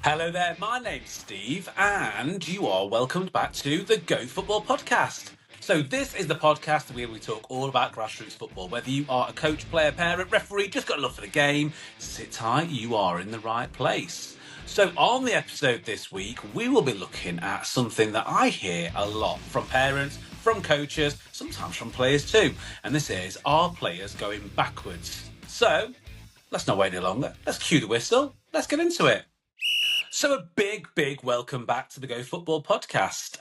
Hello there, my name's Steve, and you are welcomed back to the Go Football Podcast. So, this is the podcast where we talk all about grassroots football. Whether you are a coach, player, parent, referee, just got love for the game, sit tight, you are in the right place. So, on the episode this week, we will be looking at something that I hear a lot from parents, from coaches, sometimes from players too, and this is, are players going backwards? So, let's not wait any longer. Let's cue the whistle. Let's get into it. So a big welcome back to the Go Football Podcast.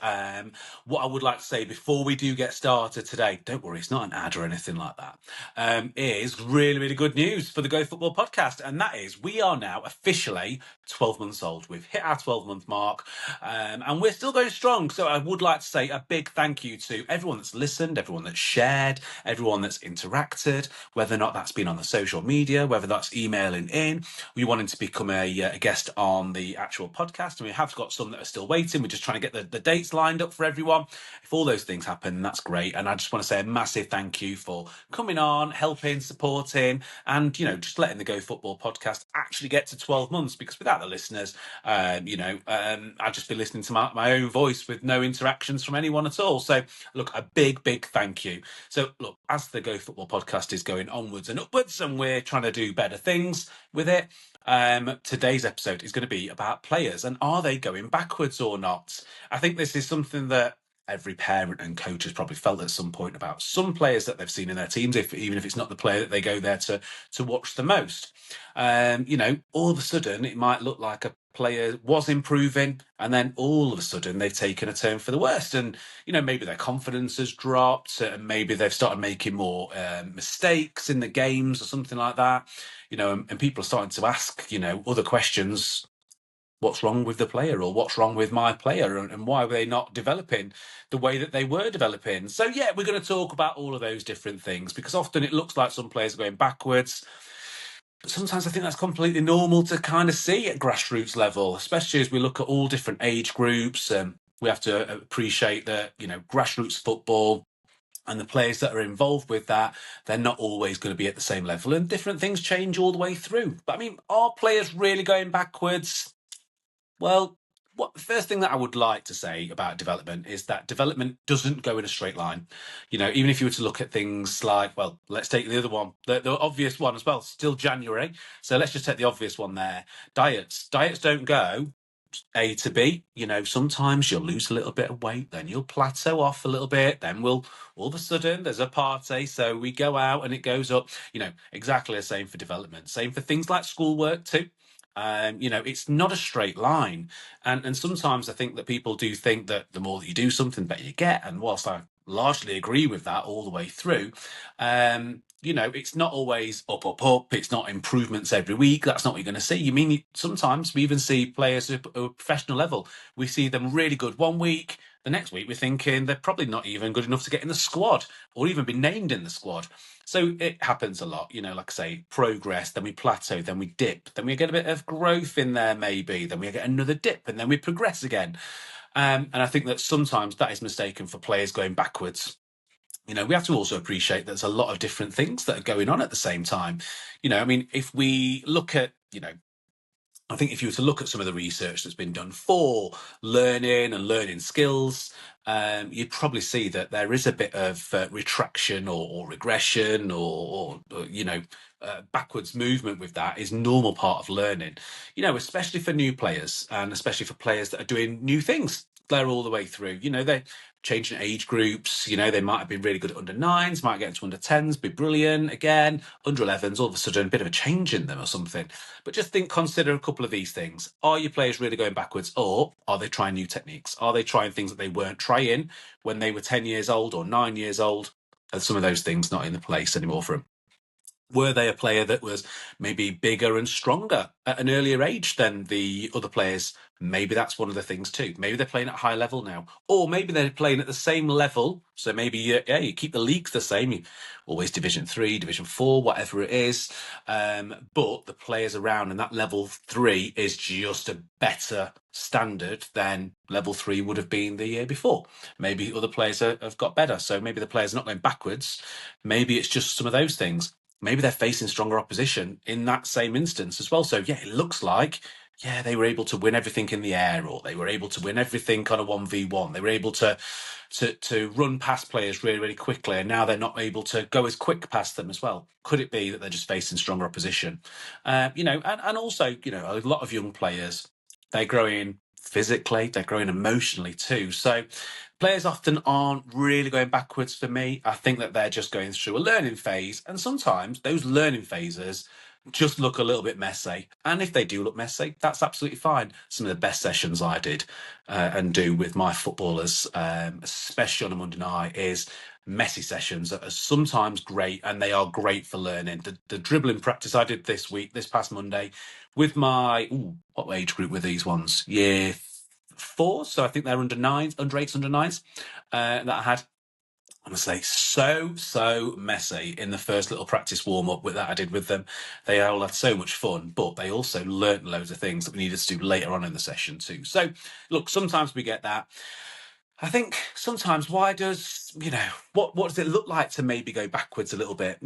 What I would like to say before we do get started today, don't worry, it's not an ad or anything like that, is really good news for the Go Football Podcast. And that is we are now officially 12 months old. We've hit our 12-month mark and we're still going strong. So I would like to say a big thank you to everyone that's listened, everyone that's shared, everyone that's interacted, whether or not that's been on the social media, whether that's emailing in. We wanted to become a guest on the actual podcast, and we have got some that are still waiting. We're just trying to get the dates lined up for everyone. If all those things happen, that's great. And I just want to say a massive thank you for coming on, helping, supporting, and just letting the Go Football Podcast actually get to 12 months, because without the listeners, I'd just be listening to my own voice with no interactions from anyone at all. So look, a big thank you. So look, as the Go Football Podcast is going onwards and upwards, and we're trying to do better things with it, today's episode is going to be about players and are they going backwards or not? I think this is something that every parent and coach has probably felt at some point about some players that they've seen in their teams, even if it's not the player that they go there to watch the most. All of a sudden it might look like a player was improving, and then all of a sudden they've taken a turn for the worst, and maybe their confidence has dropped, and maybe they've started making more mistakes in the games or something like that. And people are starting to ask other questions. What's wrong with the player, or what's wrong with my player, and why were they not developing the way that they were developing? So yeah, we're going to talk about all of those different things, because often it looks like some players are going backwards. But sometimes I think that's completely normal to kind of see at grassroots level, especially as we look at all different age groups. We have to appreciate that, grassroots football and the players that are involved with that, they're not always going to be at the same level, and different things change all the way through. But I mean, are players really going backwards? Well, the first thing that I would like to say about development is that development doesn't go in a straight line. Even if you were to look at things like, well, let's take the other one, the obvious one as well, still January. So let's just take the obvious one there. Diets don't go A to B. Sometimes you'll lose a little bit of weight, then you'll plateau off a little bit, then all of a sudden there's a party, so we go out and it goes up. Exactly the same for development, same for things like schoolwork too. It's not a straight line, and sometimes I think that people do think that the more that you do something, the better you get. And whilst I largely agree with that all the way through, it's not always up. It's not improvements every week. That's not what you're going to see. Sometimes we even see players at a professional level. We see them really good one week. The next week, we're thinking they're probably not even good enough to get in the squad or even be named in the squad. So it happens a lot, like I say, progress, then we plateau, then we dip, then we get a bit of growth in there maybe, then we get another dip, and then we progress again. And I think that sometimes that is mistaken for players going backwards. We have to also appreciate there's a lot of different things that are going on at the same time. If we look at, I think if you were to look at some of the research that's been done for learning and learning skills, you'd probably see that there is a bit of retraction or regression or backwards movement with that is normal part of learning, especially for new players and especially for players that are doing new things. They're all the way through, they're changing age groups. They might have been really good at under 9s, might get into under 10s, be brilliant again, under 11s, all of a sudden a bit of a change in them or something. But just consider a couple of these things. Are your players really going backwards, or are they trying new techniques? Are they trying things that they weren't trying when they were 10 years old or 9 years old? Are some of those things not in the place anymore for them? Were they a player that was maybe bigger and stronger at an earlier age than the other players? Maybe that's one of the things too. Maybe they're playing at a high level now, or maybe they're playing at the same level. So maybe you keep the leagues the same. You always Division 3, Division 4, whatever it is. But the players around and that level 3 is just a better standard than level 3 would have been the year before. Maybe other players have got better. So maybe the players are not going backwards. Maybe it's just some of those things. Maybe they're facing stronger opposition in that same instance as well. So yeah, it looks like yeah, they were able to win everything in the air, or they were able to win everything on a 1v1. They were able to run past players really, really quickly, and now they're not able to go as quick past them as well. Could it be that they're just facing stronger opposition? And also, a lot of young players, they're growing physically, they're growing emotionally too. So players often aren't really going backwards for me. I think that they're just going through a learning phase, and sometimes those learning phases just look a little bit messy. And if they do look messy, that's absolutely fine. Some of the best sessions I did and do with my footballers, especially on a Monday night, is messy sessions that are sometimes great, and they are great for learning. The dribbling practice I did this past Monday, with my, what age group were these ones? Year 4, so I think they're under 9s, under 8s, under 9s, that I had. Honestly, so messy in the first little practice warm-up with that I did with them. They all had so much fun, but they also learnt loads of things that we needed to do later on in the session too. So look, sometimes we get that. I think sometimes, why does, what does it look like to maybe go backwards a little bit?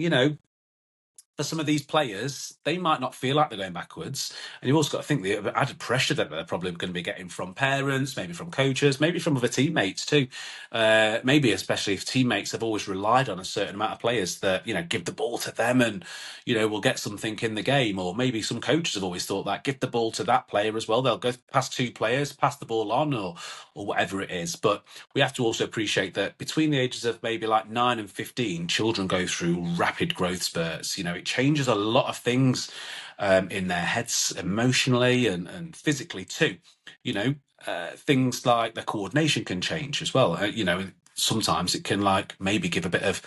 For some of these players, they might not feel like they're going backwards. And you've also got to think the added pressure that they're probably going to be getting from parents, maybe from coaches, maybe from other teammates too. Maybe especially if teammates have always relied on a certain amount of players that, give the ball to them and, will get something in the game. Or maybe some coaches have always thought that, give the ball to that player as well. They'll go past 2 players, pass the ball on, or whatever it is. But we have to also appreciate that between the ages of maybe like 9 and 15, children go through rapid growth spurts. It changes a lot of things in their heads emotionally and physically too. Things like their coordination can change as well. Sometimes it can like maybe give a bit of,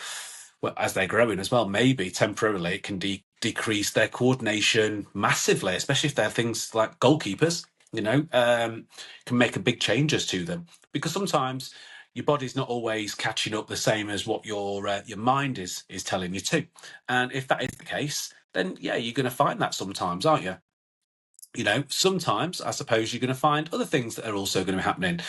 well, as they're growing as well, maybe temporarily it can decrease their coordination massively, especially if they're things like goalkeepers, can make a big changes to them, because sometimes your body's not always catching up the same as what your mind is telling you to. And if that is the case, then yeah, you're going to find that sometimes, aren't you? Sometimes I suppose you're going to find other things that are also going to be happening.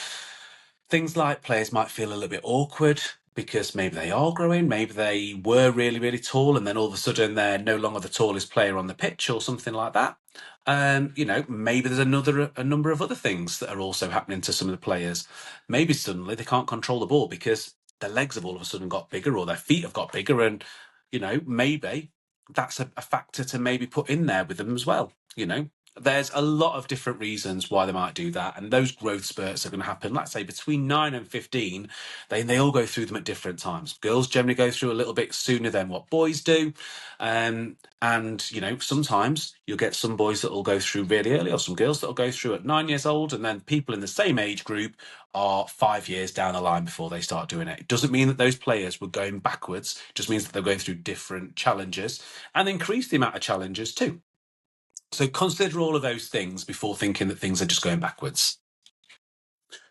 Things like players might feel a little bit awkward because maybe they are growing, maybe they were really, really tall, and then all of a sudden they're no longer the tallest player on the pitch or something like that. Maybe there's a number of other things that are also happening to some of the players. Maybe suddenly they can't control the ball because their legs have all of a sudden got bigger, or their feet have got bigger, and maybe that's a factor to maybe put in there with them as well. There's a lot of different reasons why they might do that, and those growth spurts are going to happen, let's say, between 9 and 15. They all go through them at different times. Girls generally go through a little bit sooner than what boys do, and sometimes you'll get some boys that will go through really early, or some girls that will go through at 9 years old, and then people in the same age group are 5 years down the line before they start doing it. It doesn't mean that those players were going backwards, it just means that they're going through different challenges and increase the amount of challenges too. So consider all of those things before thinking that things are just going backwards.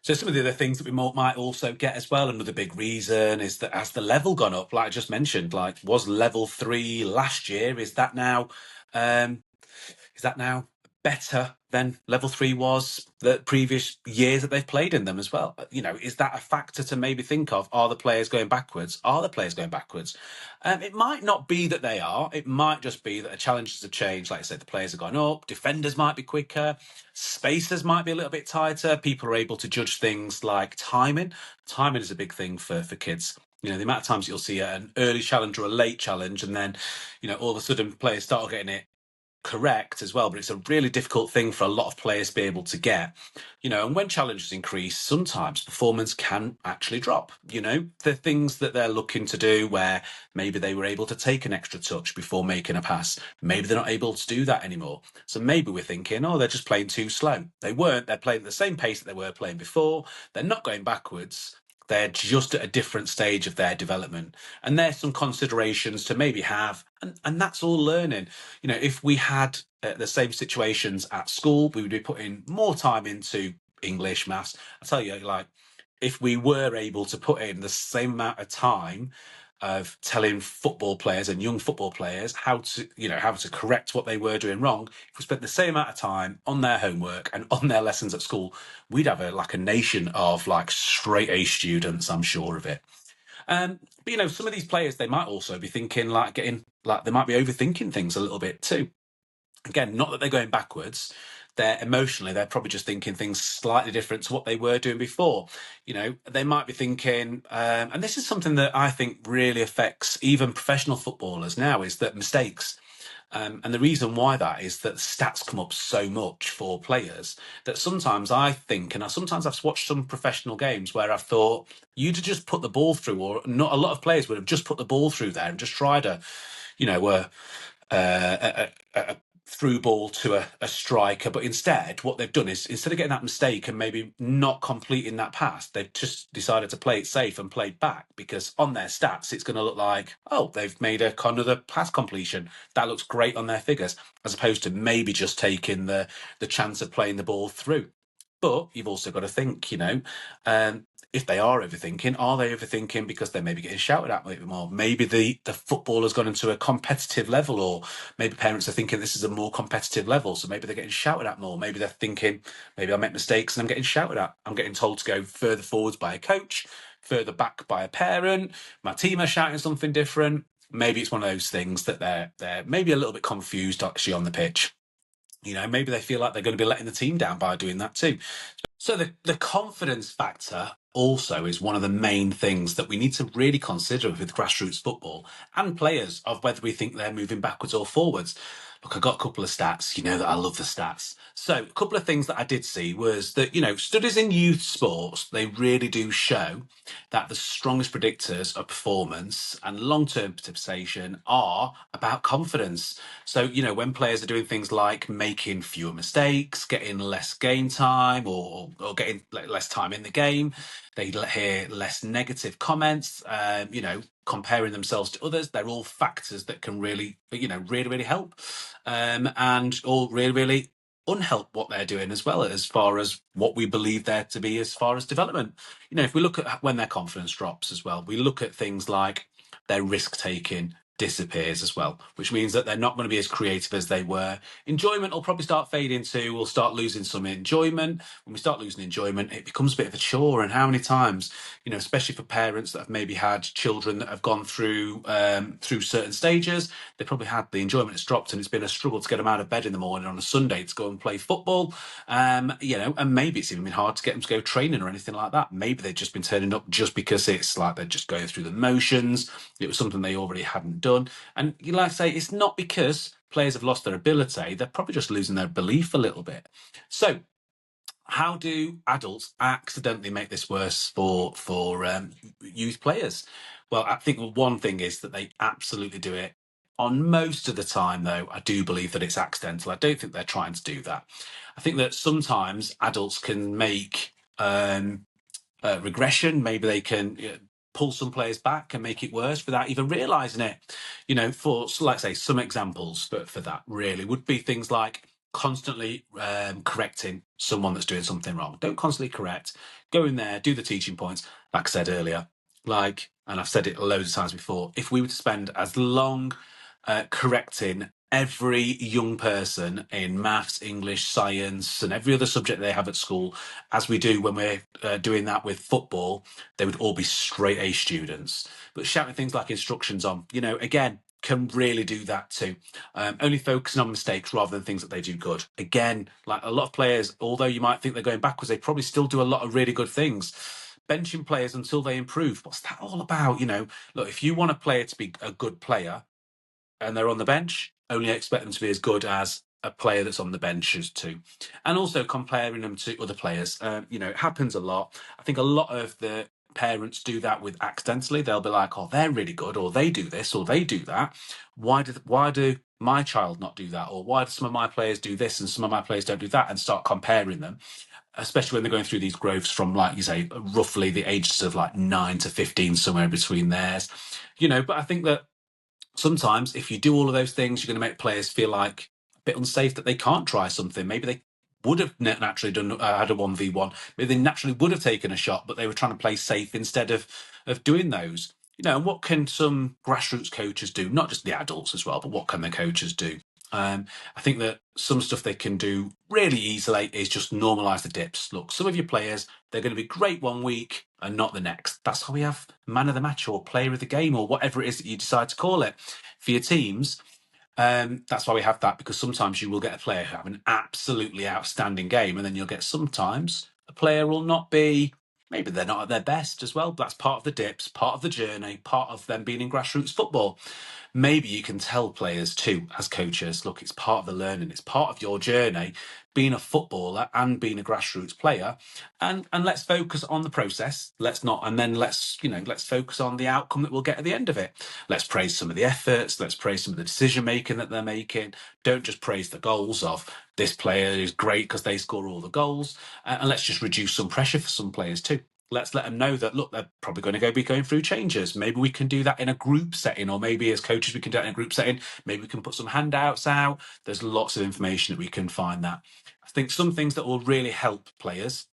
So some of the other things that we might also get as well, another big reason is that as the level gone up, like I just mentioned, like was level 3 last year, is that now better than level 3 was the previous years that they've played in them as well? Is that a factor to maybe think of? Are the players going backwards? It might not be that they are. It might just be that the challenges have changed. Like I said, the players have gone up, defenders might be quicker, spaces might be a little bit tighter. People are able to judge things like timing. Timing is a big thing for kids. The amount of times you'll see an early challenge or a late challenge, and then, all of a sudden players start getting it correct as well, but it's a really difficult thing for a lot of players to be able to get. And when challenges increase, sometimes performance can actually drop. The things that they're looking to do, where maybe they were able to take an extra touch before making a pass, maybe they're not able to do that anymore. So maybe we're thinking, oh, they're just playing too slow. They weren't. They're playing at the same pace that they were playing before. They're not going backwards. They're just at a different stage of their development. And there's some considerations to maybe have, and that's all learning. If we had the same situations at school, we would be putting more time into English, maths. I tell you, like, if we were able to put in the same amount of time of telling football players and young football players how to correct what they were doing wrong, if we spent the same amount of time on their homework and on their lessons at school, we'd have a nation of like straight A students, I'm sure of it. But some of these players, they might also be thinking they might be overthinking things a little bit too. Again, not that they're going backwards, they're probably just thinking things slightly different to what they were doing before. They might be thinking, and this is something that I think really affects even professional footballers now, is that mistakes. And the reason why that is that stats come up so much for players that sometimes I think, and sometimes I've watched some professional games where I've thought you'd have just put the ball through, or not. A lot of players would have just put the ball through there and just tried a through ball to a striker, but instead what they've done is, instead of getting that mistake and maybe not completing that pass, they've just decided to play it safe and play back, because on their stats it's going to look like, oh, they've made another pass completion. That looks great on their figures, as opposed to maybe just taking the chance of playing the ball through. But you've also got to think, if they are they overthinking because they're maybe getting shouted at a bit more? Maybe the football has gone into a competitive level, or maybe parents are thinking this is a more competitive level, so maybe they're getting shouted at more. Maybe they're thinking, maybe I make mistakes and I'm getting shouted at. I'm getting told to go further forwards by a coach, further back by a parent. My team are shouting something different. Maybe it's one of those things that they're maybe a little bit confused actually on the pitch. Maybe they feel like they're going to be letting the team down by doing that too. So the confidence factor also is one of the main things that we need to really consider with grassroots football and players, of whether we think they're moving backwards or forwards. Look, I got a couple of stats. You know that I love the stats. So a couple of things that I did see was that, studies in youth sports, they really do show that the strongest predictors of performance and long-term participation are about confidence. So, when players are doing things like making fewer mistakes, getting less game time, or getting less time in the game, they hear less negative comments, comparing themselves to others. They're all factors that can really, really help, and or really unhelp what they're doing as well, as far as what we believe there to be as far as development. If we look at when their confidence drops as well, we look at things like their risk taking disappears as well, which means that they're not going to be as creative as they were. Enjoyment will probably start fading too. We'll start losing some enjoyment. When we start losing enjoyment, it becomes a bit of a chore. And how many times, especially for parents that have maybe had children that have gone through certain stages, they probably had the enjoyment has dropped, and it's been a struggle to get them out of bed in the morning on a Sunday to go and play football. And maybe it's even been hard to get them to go training or anything like that. Maybe they've just been turning up just because it's like they're just going through the motions. It was something they already hadn't done. And like I say, it's not because players have lost their ability. They're probably just losing their belief a little bit. So how do adults accidentally make this worse for youth players? Well, I think one thing is that they absolutely do it. On most of the time, though, I do believe that it's accidental. I don't think they're trying to do that. I think that sometimes adults can make regression. Maybe they can pull some players back and make it worse without even realising it. For, like, say, some examples for that really would be things like constantly correcting someone that's doing something wrong. Don't constantly correct. Go in there, do the teaching points, like I said earlier. And I've said it loads of times before, if we were to spend as long correcting every young person in maths, English, science, and every other subject they have at school as we do when we're doing that with football, they would all be straight A students. But shouting things like instructions on, again, can really do that too. Only focusing on mistakes rather than things that they do good. Again, like a lot of players, although you might think they're going backwards, they probably still do a lot of really good things. Benching players until they improve. What's that all about? Look, if you want a player to be a good player and they're on the bench, only expect them to be as good as a player that's on the bench as too. And also comparing them to other players. It happens a lot. I think a lot of the parents do that with accidentally. They'll be like, oh, they're really good, or they do this, or they do that. Why do my child not do that? Or why do some of my players do this and some of my players don't do that? And start comparing them, especially when they're going through these growths from, like you say, roughly the ages of like 9 to 15, somewhere between theirs. But I think that sometimes if you do all of those things, you're going to make players feel like a bit unsafe, that they can't try something. Maybe they would have naturally done had a 1v1. Maybe they naturally would have taken a shot, but they were trying to play safe instead of doing those. And what can some grassroots coaches do? Not just the adults as well, but what can the coaches do? I think that some stuff they can do really easily is just normalise the dips. Look, some of your players, they're going to be great one week and not the next. That's how we have man of the match or player of the game or whatever it is that you decide to call it for your teams. That's why we have that, because sometimes you will get a player who have an absolutely outstanding game, and then you'll get sometimes a player will not be, maybe they're not at their best as well. But that's part of the dips, part of the journey, part of them being in grassroots football. Maybe you can tell players too, as coaches, look, it's part of the learning, it's part of your journey, being a footballer and being a grassroots player, and let's focus on the process. Let's not, and then let's focus on the outcome that we'll get at the end of it. Let's praise some of the efforts. Let's praise some of the decision making that they're making. Don't just praise the goals of this player is great because they score all the goals, and let's just reduce some pressure for some players too. Let's let them know that, look, they're probably going to be going through changes. Maybe we can do that in a group setting, or maybe as coaches we can do that in a group setting. Maybe we can put some handouts out. There's lots of information that we can find that. I think some things that will really help players,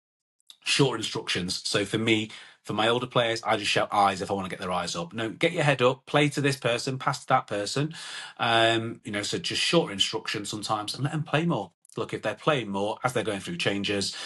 short instructions. So for me, for my older players, I just shout eyes if I want to get their eyes up. No, get your head up, play to this person, pass to that person. So just short instructions sometimes, and let them play more. Look, if they're playing more as they're going through changes,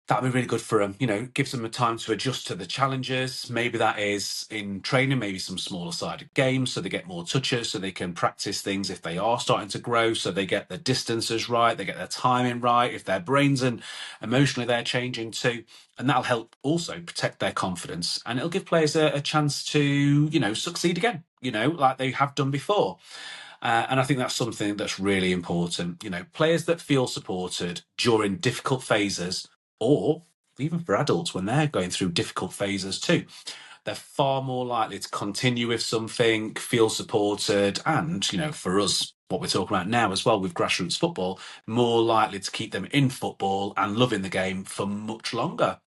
that'd be really good for them. Gives them a time to adjust to the challenges. Maybe that is in training, maybe some smaller sided games so they get more touches, so they can practice things if they are starting to grow, so they get the distances right, they get their timing right, if their brains and emotionally they're changing too. And that'll help also protect their confidence, and it'll give players a chance to, succeed again, like they have done before. And I think that's something that's really important. Players that feel supported during difficult phases, or even for adults when they're going through difficult phases too, they're far more likely to continue with something, feel supported, and, for us, what we're talking about now as well with grassroots football, more likely to keep them in football and loving the game for much longer.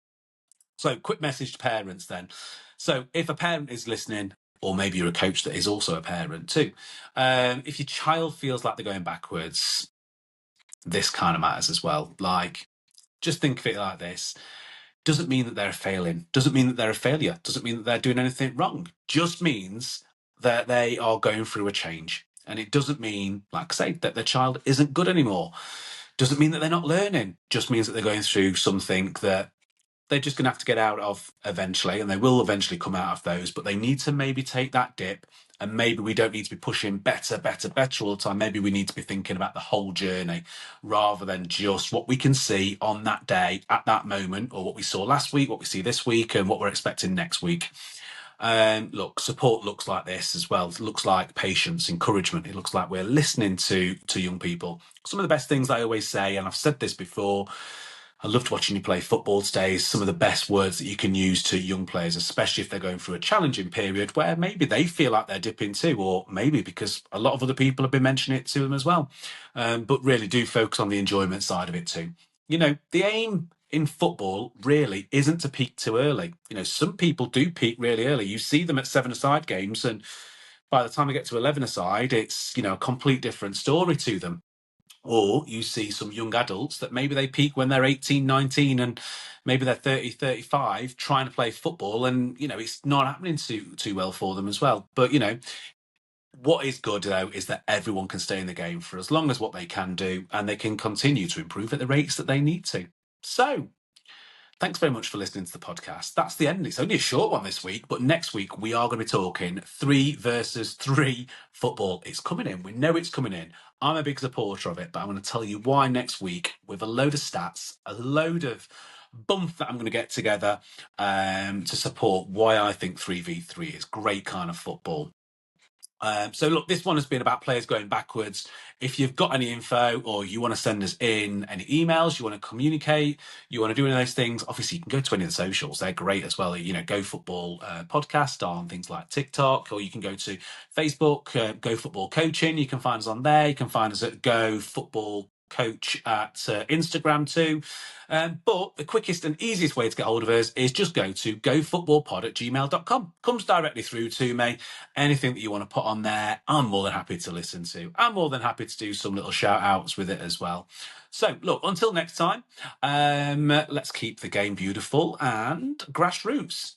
So, quick message to parents then. So, if a parent is listening, or maybe you're a coach that is also a parent too, if your child feels like they're going backwards, this kind of matters as well. Like, just think of it like this. Doesn't mean that they're failing. Doesn't mean that they're a failure. Doesn't mean that they're doing anything wrong. Just means that they are going through a change. And it doesn't mean, like I say, that their child isn't good anymore. Doesn't mean that they're not learning. Just means that they're going through something that they're just going to have to get out of eventually, and they will eventually come out of those, but they need to maybe take that dip, and maybe we don't need to be pushing better all the time. Maybe we need to be thinking about the whole journey rather than just what we can see on that day at that moment, or what we saw last week, what we see this week, and what we're expecting next week. Look, support looks like this as well. It looks like patience, encouragement. It looks like we're listening to young people. Some of the best things I always say, and I've said this before, I loved watching you play football today. Some of the best words that you can use to young players, especially if they're going through a challenging period where maybe they feel like they're dipping too, or maybe because a lot of other people have been mentioning it to them as well. But really do focus on the enjoyment side of it too. The aim in football really isn't to peak too early. Some people do peak really early. You see them at 7-a-side games, and by the time they get to 11-a-side, it's, a complete different story to them. Or you see some young adults that maybe they peak when they're 18, 19, and maybe they're 30, 35 trying to play football, and, it's not happening too well for them as well. But, what is good, though, is that everyone can stay in the game for as long as what they can do, and they can continue to improve at the rates that they need to. So, thanks very much for listening to the podcast. That's the end. It's only a short one this week, but next week we are going to be talking 3 versus 3 football. It's coming in. We know it's coming in. I'm a big supporter of it, but I'm going to tell you why next week with a load of stats, a load of bump that I'm going to get together to support why I think 3v3 is great kind of football. So look, this one has been about players going backwards. If you've got any info, or you want to send us in any emails, you want to communicate, you want to do any of those things, obviously you can go to any of the socials. They're great as well. Go Football podcast on things like TikTok, or you can go to Facebook, Go Football Coaching. You can find us on there. You can find us at Go Football Coach at Instagram too. But the quickest and easiest way to get hold of us is just go to gofootballpod@gmail.com. Comes directly through to me. Anything that you want to put on there, I'm more than happy to listen to. I'm more than happy to do some little shout outs with it as well. So look, until next time, let's keep the game beautiful and grassroots.